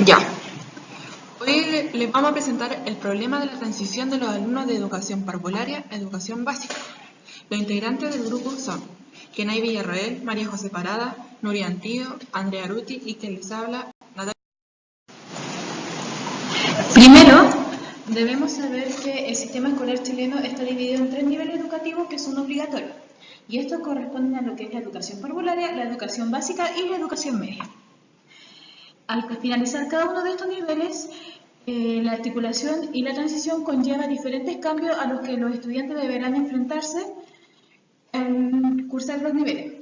Ya. Hoy les vamos a presentar el problema de la transición de los alumnos de educación parvularia a educación básica. Los integrantes del grupo son Kenay Villarroel, María José Parada, Nuria Antío, Andrea Aruti y quien les habla, Natalia. Primero, debemos saber que el sistema escolar chileno está dividido en 3 niveles educativos que son obligatorios. Y estos corresponden a lo que es la educación parvularia, la educación básica y la educación media. Al finalizar cada uno de estos niveles, la articulación y la transición conlleva diferentes cambios a los que los estudiantes deberán enfrentarse al cursar los niveles.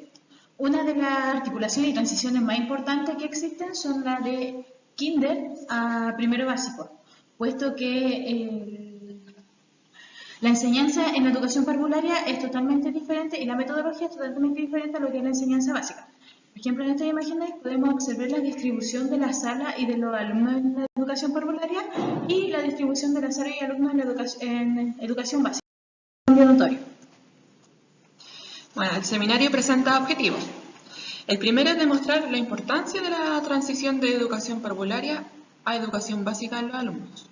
Una de las articulaciones y transiciones más importantes que existen son las de kinder a primero básico, puesto que la enseñanza en la educación parvularia es totalmente diferente y la metodología es totalmente diferente a lo que es la enseñanza básica. Por ejemplo, en estas imágenes podemos observar la distribución de la sala y de los alumnos en la educación parvularia y la distribución de la sala y alumnos en educación básica. Bueno, el seminario presenta objetivos. El primero es demostrar la importancia de la transición de educación parvularia a educación básica en los alumnos.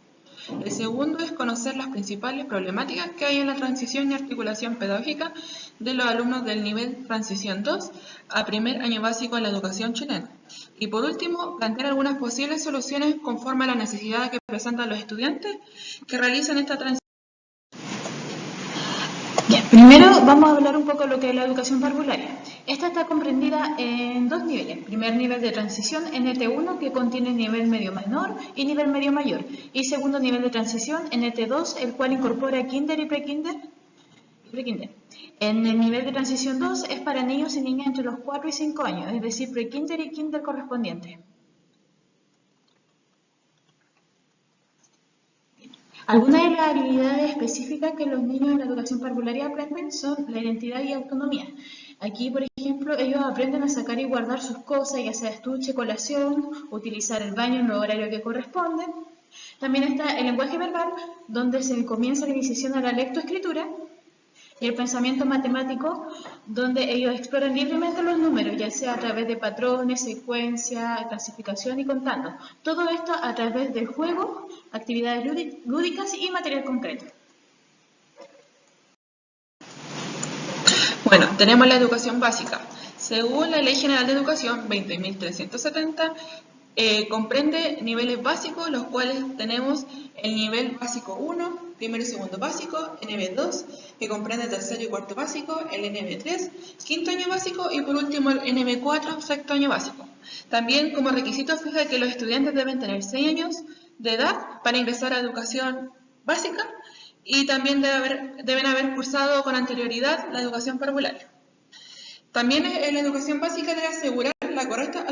El segundo es conocer las principales problemáticas que hay en la transición y articulación pedagógica de los alumnos del nivel Transición 2 a primer año básico en la educación chilena. Y por último, plantear algunas posibles soluciones conforme a las necesidades que presentan los estudiantes que realizan esta transición. Primero vamos a hablar un poco de lo que es la educación parvularia. Esta está comprendida en 2 niveles. Primer nivel de transición, NT1, que contiene nivel medio menor y nivel medio mayor. Y segundo nivel de transición, NT2, el cual incorpora kinder y prekinder. En el nivel de transición 2 es para niños y niñas entre los 4 y 5 años, es decir, prekinder y kinder correspondientes. Algunas de las habilidades específicas que los niños en la educación parvularia aprenden son la identidad y autonomía. Aquí, por ejemplo, ellos aprenden a sacar y guardar sus cosas, ya sea estuche, colación, utilizar el baño en el horario que corresponde. También está el lenguaje verbal, donde se comienza la iniciación a la lectoescritura, y el pensamiento matemático, donde ellos exploran libremente los números, ya sea a través de patrones, secuencia, clasificación y contando. Todo esto a través del juego, actividades lúdicas y material concreto. Bueno, tenemos la educación básica. Según la Ley General de Educación 20.370, comprende niveles básicos, los cuales tenemos el nivel básico 1, primero y segundo básico, NB2, que comprende tercero y cuarto básico, el NB3, quinto año básico y por último el NB4, sexto año básico. También como requisito fija que los estudiantes deben tener 6 años de edad para ingresar a educación básica y también deben haber cursado con anterioridad la educación parvularia. También en la educación básica debe asegurar la correcta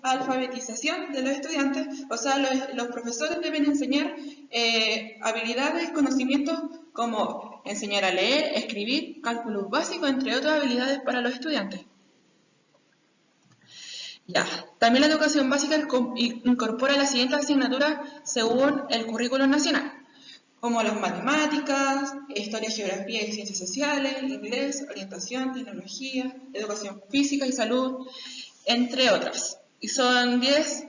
alfabetización de los estudiantes, o sea, los profesores deben enseñar habilidades, conocimientos como enseñar a leer, escribir, cálculos básicos, entre otras habilidades para los estudiantes. Ya. También la educación básica incorpora las siguientes asignaturas según el currículo nacional, como las matemáticas, historia, geografía y ciencias sociales, inglés, orientación, tecnología, educación física y salud, entre otras. Y son 10.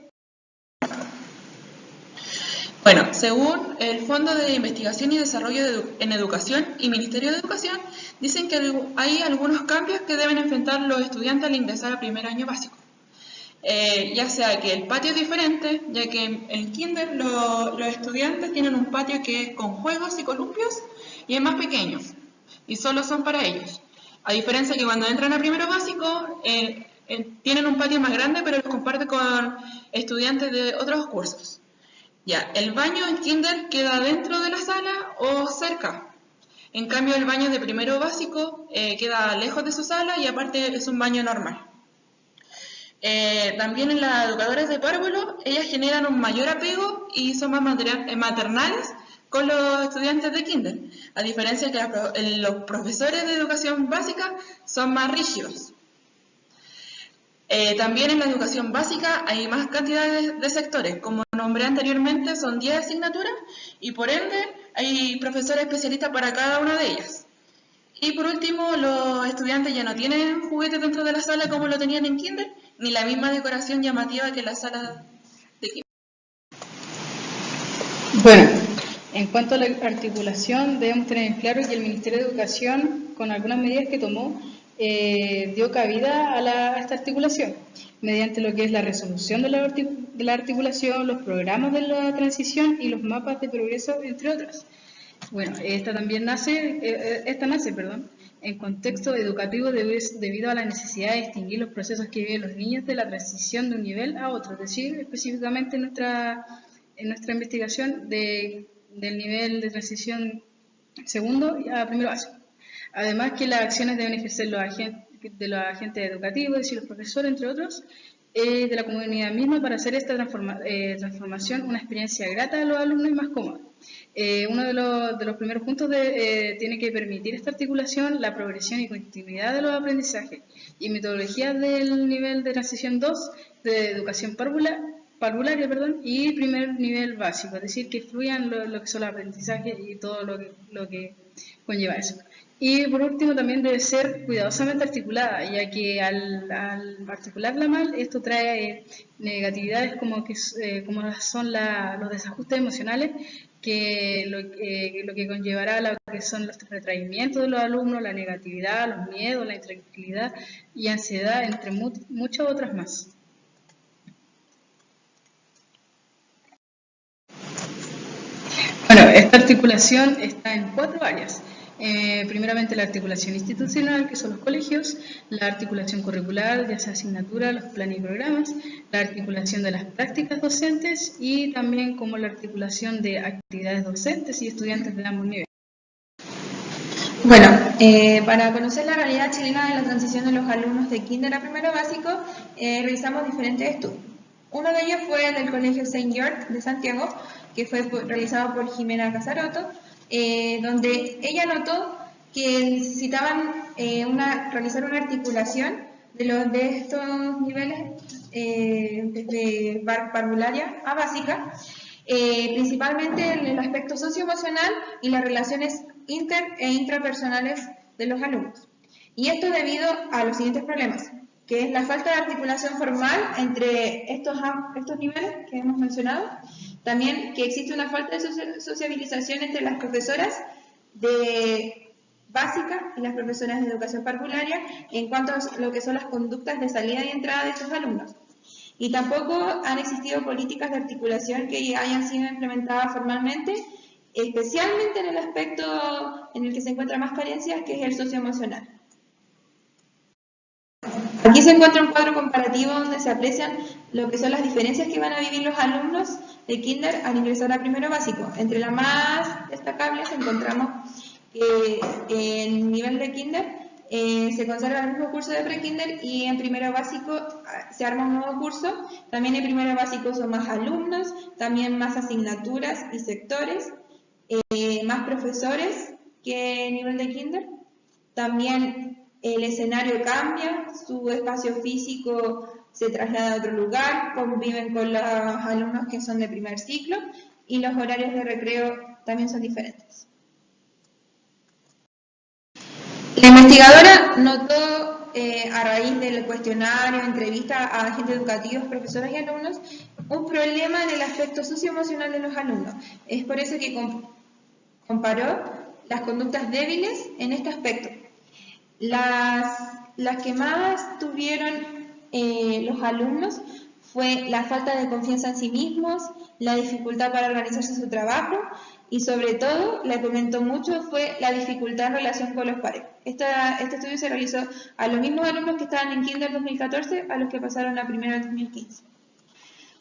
Bueno, según el Fondo de Investigación y Desarrollo en Educación y Ministerio de Educación, dicen que hay algunos cambios que deben enfrentar los estudiantes al ingresar a primer año básico. Ya sea que el patio es diferente, ya que en kinder los estudiantes tienen un patio que es con juegos y columpios y es más pequeño y solo son para ellos. A diferencia que cuando entran a primero básico tienen un patio más grande pero los comparten con estudiantes de otros cursos. Ya, el baño en kinder queda dentro de la sala o cerca. En cambio el baño de primero básico queda lejos de su sala y aparte es un baño normal. También en las educadoras de párvulo, ellas generan un mayor apego y son más maternales con los estudiantes de kinder, a diferencia de que los profesores de educación básica son más rígidos. También en la educación básica hay más cantidades de sectores, como nombré anteriormente son 10 asignaturas y por ende hay profesores especialistas para cada una de ellas. Y por último, los estudiantes ya no tienen juguetes dentro de la sala como lo tenían en kinder, ni la misma decoración llamativa que en la sala Bueno, en cuanto a la articulación, debemos tener en claro que el Ministerio de Educación, con algunas medidas que tomó, dio cabida a esta articulación, mediante lo que es la resolución de la articulación, los programas de la transición y los mapas de progreso, entre otras. Bueno, esta nace, en contexto educativo debido a la necesidad de distinguir los procesos que viven los niños de la transición de un nivel a otro, es decir, específicamente en nuestra investigación del nivel de transición segundo a primero básico. Además que las acciones deben ejercer los agentes educativos, es decir, los profesores, entre otros, de la comunidad misma para hacer esta transformación una experiencia grata a los alumnos y más cómoda. Uno de los primeros puntos tiene que permitir esta articulación, la progresión y continuidad de los aprendizajes y metodologías del nivel de transición 2 de educación parvularia y primer nivel básico, es decir, que fluyan lo que son los aprendizajes y todo lo que conlleva eso. Y por último también debe ser cuidadosamente articulada, ya que al articularla mal esto trae negatividades como son los desajustes emocionales, que lo que conllevará a lo que son los retraimientos de los alumnos, la negatividad, los miedos, la intranquilidad y ansiedad, entre muchas otras más. Bueno, esta articulación está en 4 áreas. Primeramente la articulación institucional, que son los colegios, la articulación curricular, ya sea asignatura, los planes y programas, la articulación de las prácticas docentes y también como la articulación de actividades docentes y estudiantes de ambos niveles. Bueno, para conocer la realidad chilena de la transición de los alumnos de kinder a primero básico, realizamos diferentes estudios. Uno de ellos fue el del Colegio Saint George de Santiago, que fue realizado por Jimena Casaroto, donde ella notó que necesitaban realizar una articulación de estos niveles desde parvularia a básica, principalmente en el aspecto socioemocional y las relaciones inter e intrapersonales de los alumnos. Y esto debido a los siguientes problemas, que es la falta de articulación formal entre estos niveles que hemos mencionado, también que existe una falta de sociabilización entre las profesoras de básica y las profesoras de educación parvularia en cuanto a lo que son las conductas de salida y entrada de estos alumnos. Y tampoco han existido políticas de articulación que hayan sido implementadas formalmente, especialmente en el aspecto en el que se encuentra más carencias, que es el socioemocional. Aquí se encuentra un cuadro comparativo donde se aprecian lo que son las diferencias que van a vivir los alumnos de kinder al ingresar a primero básico. Entre las más destacables encontramos que en nivel de kinder se conserva el mismo curso de pre-kinder y en primero básico se arma un nuevo curso. También en primero básico son más alumnos, también más asignaturas y sectores, más profesores que en nivel de kinder. También el escenario cambia, su espacio físico se traslada a otro lugar, conviven con los alumnos que son de primer ciclo y los horarios de recreo también son diferentes. La investigadora notó, a raíz del cuestionario, entrevista a agentes educativos, profesores y alumnos, un problema en el aspecto socioemocional de los alumnos. Es por eso que comparó las conductas débiles en este aspecto. Las que más tuvieron los alumnos fue la falta de confianza en sí mismos, la dificultad para organizarse su trabajo y sobre todo, la que aumentó mucho fue la dificultad en relación con los pares. Este estudio se realizó a los mismos alumnos que estaban en kinder 2014 a los que pasaron a primero en 2015.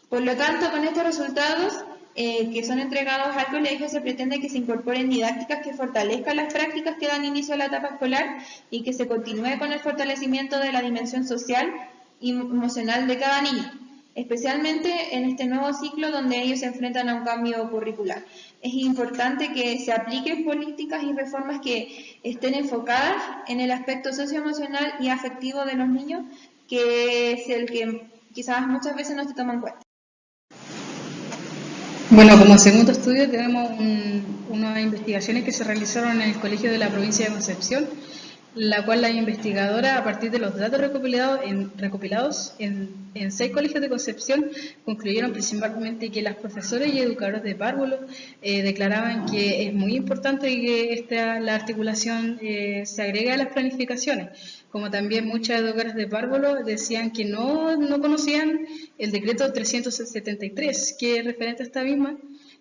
Por lo tanto, con estos resultados que son entregados al colegio, se pretende que se incorporen didácticas que fortalezcan las prácticas que dan inicio a la etapa escolar y que se continúe con el fortalecimiento de la dimensión social y emocional de cada niño, especialmente en este nuevo ciclo donde ellos se enfrentan a un cambio curricular. Es importante que se apliquen políticas y reformas que estén enfocadas en el aspecto socioemocional y afectivo de los niños, que es el que quizás muchas veces no se toma en cuenta. Bueno, como segundo estudio tenemos unas investigaciones que se realizaron en el Colegio de la Provincia de Concepción, la cual la investigadora, a partir de los datos recopilados en 6 colegios de Concepción, concluyeron principalmente que las profesoras y educadores de párvulos declaraban que es muy importante que la articulación se agregue a las planificaciones, como también muchas educadoras de párvulos decían que no conocían el decreto 373, que es referente a esta misma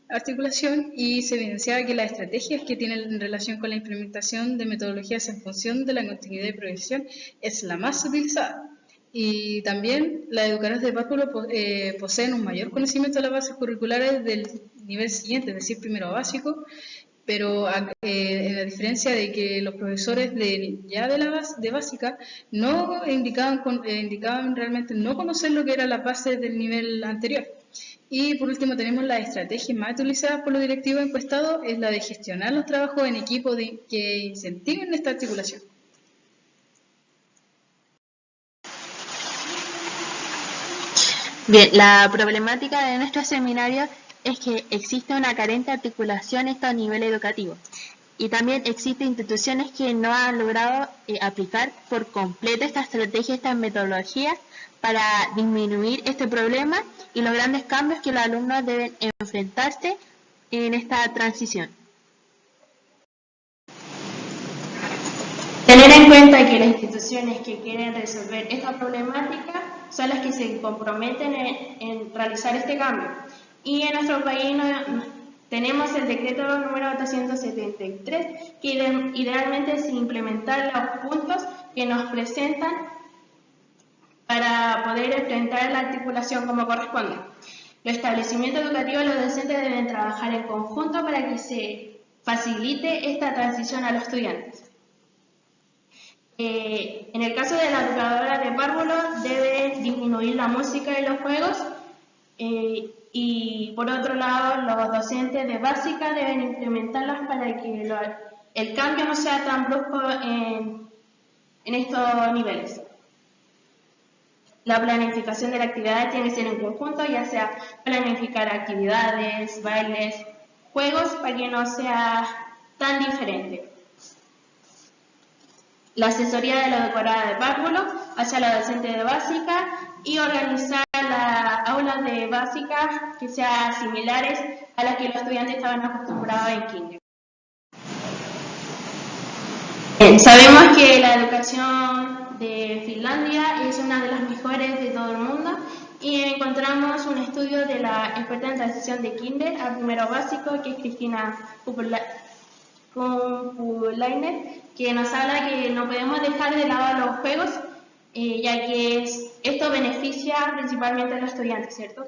articulación, y se evidenciaba que las estrategias que tienen en relación con la implementación de metodologías en función de la continuidad y progresión es la más utilizada. Y también las educadoras de párvulo poseen un mayor conocimiento de las bases curriculares del nivel siguiente, es decir, primero básico, pero en la diferencia de que los profesores de básica no indicaban realmente no conocer lo que eran las bases del nivel anterior. Y por último tenemos las estrategias más utilizadas por los directivos encuestados, es la de gestionar los trabajos en equipo que incentiven esta articulación. Bien, la problemática de nuestro seminario es que existe una carente articulación en estos niveles educativos y también existen instituciones que no han logrado aplicar por completo esta estrategia, estas metodologías para disminuir este problema y los grandes cambios que los alumnos deben enfrentarse en esta transición. Tener en cuenta que las instituciones que quieren resolver esta problemática son las que se comprometen en realizar este cambio. Y en nuestro país tenemos el decreto número 873, que idealmente es implementar los puntos que nos presentan para poder enfrentar la articulación como corresponde. Los establecimientos educativos y los docentes deben trabajar en conjunto para que se facilite esta transición a los estudiantes. En el caso de la educadora de párvulos, debe disminuir la música y los juegos, y por otro lado, los docentes de básica deben implementarlas para que el cambio no sea tan brusco en estos niveles. La planificación de la actividad tiene que ser en conjunto, ya sea planificar actividades, bailes, juegos, para que no sea tan diferente. La asesoría de la educadora de párvulo hacia la docente de básica y organizar las aulas de básica que sean similares a las que los estudiantes estaban acostumbrados en kinder. Sabemos que la educación de Finlandia es una de las mejores de todo el mundo y encontramos un estudio de la experta en transición de kinder a primero básico, que es Cristina Kumpulainen, que nos habla que no podemos dejar de lado los juegos, ya que esto beneficia principalmente a los estudiantes, ¿cierto?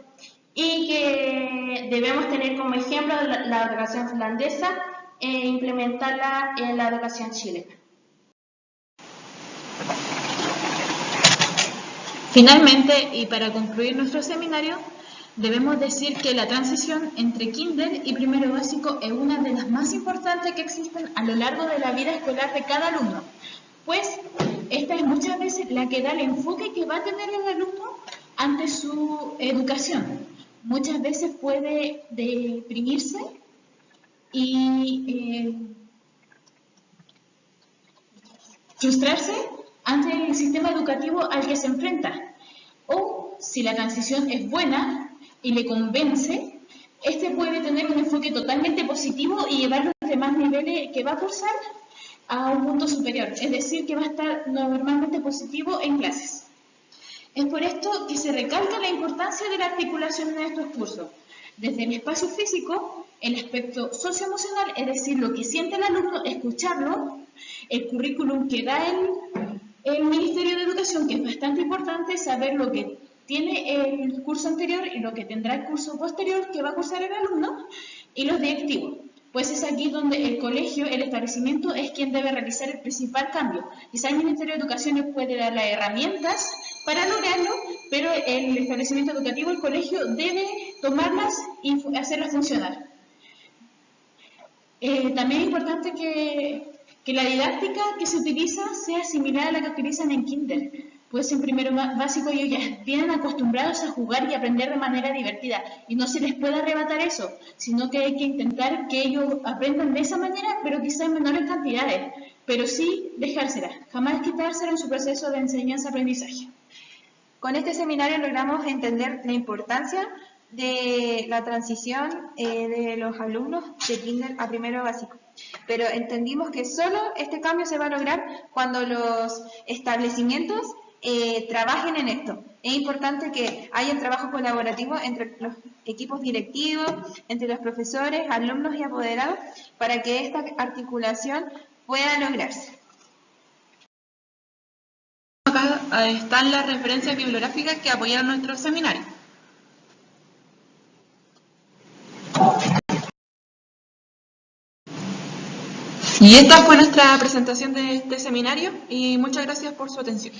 Y que debemos tener como ejemplo la educación finlandesa e implementarla en la educación chilena. Finalmente, y para concluir nuestro seminario, debemos decir que la transición entre kinder y primero básico es una de las más importantes que existen a lo largo de la vida escolar de cada alumno, pues esta es muchas veces la que da el enfoque que va a tener el alumno ante su educación. Muchas veces puede deprimirse y frustrarse ante el sistema educativo al que se enfrenta. O, si la transición es buena y le convence, este puede tener un enfoque totalmente positivo y llevar los demás niveles que va a cursar a un punto superior, es decir, que va a estar normalmente positivo en clases. Es por esto que se recalca la importancia de la articulación en estos cursos, desde el espacio físico, el aspecto socioemocional, es decir, lo que siente el alumno, escucharlo, el currículum que da el Ministerio de Educación, que es bastante importante saber lo que tiene el curso anterior y lo que tendrá el curso posterior que va a cursar el alumno, y los directivos. Pues es aquí donde el colegio, el establecimiento, es quien debe realizar el principal cambio. Quizá el Ministerio de Educación puede dar las herramientas para lograrlo, pero el establecimiento educativo, el colegio, debe tomarlas y hacerlas funcionar. También es importante que la didáctica que se utiliza sea similar a la que utilizan en kinder, pues en primero básico ellos ya vienen acostumbrados a jugar y aprender de manera divertida, y no se les puede arrebatar eso, sino que hay que intentar que ellos aprendan de esa manera, pero quizá en menores cantidades, pero sí dejársela, jamás quitársela en su proceso de enseñanza-aprendizaje. Con este seminario logramos entender la importancia de la transición de los alumnos de kinder a primero básico, pero entendimos que solo este cambio se va a lograr cuando los establecimientos trabajen en esto. Es importante que haya un trabajo colaborativo entre los equipos directivos, entre los profesores, alumnos y apoderados, para que esta articulación pueda lograrse. Acá están las referencias bibliográficas que apoyaron nuestro seminario. Y esta fue nuestra presentación de este seminario y muchas gracias por su atención.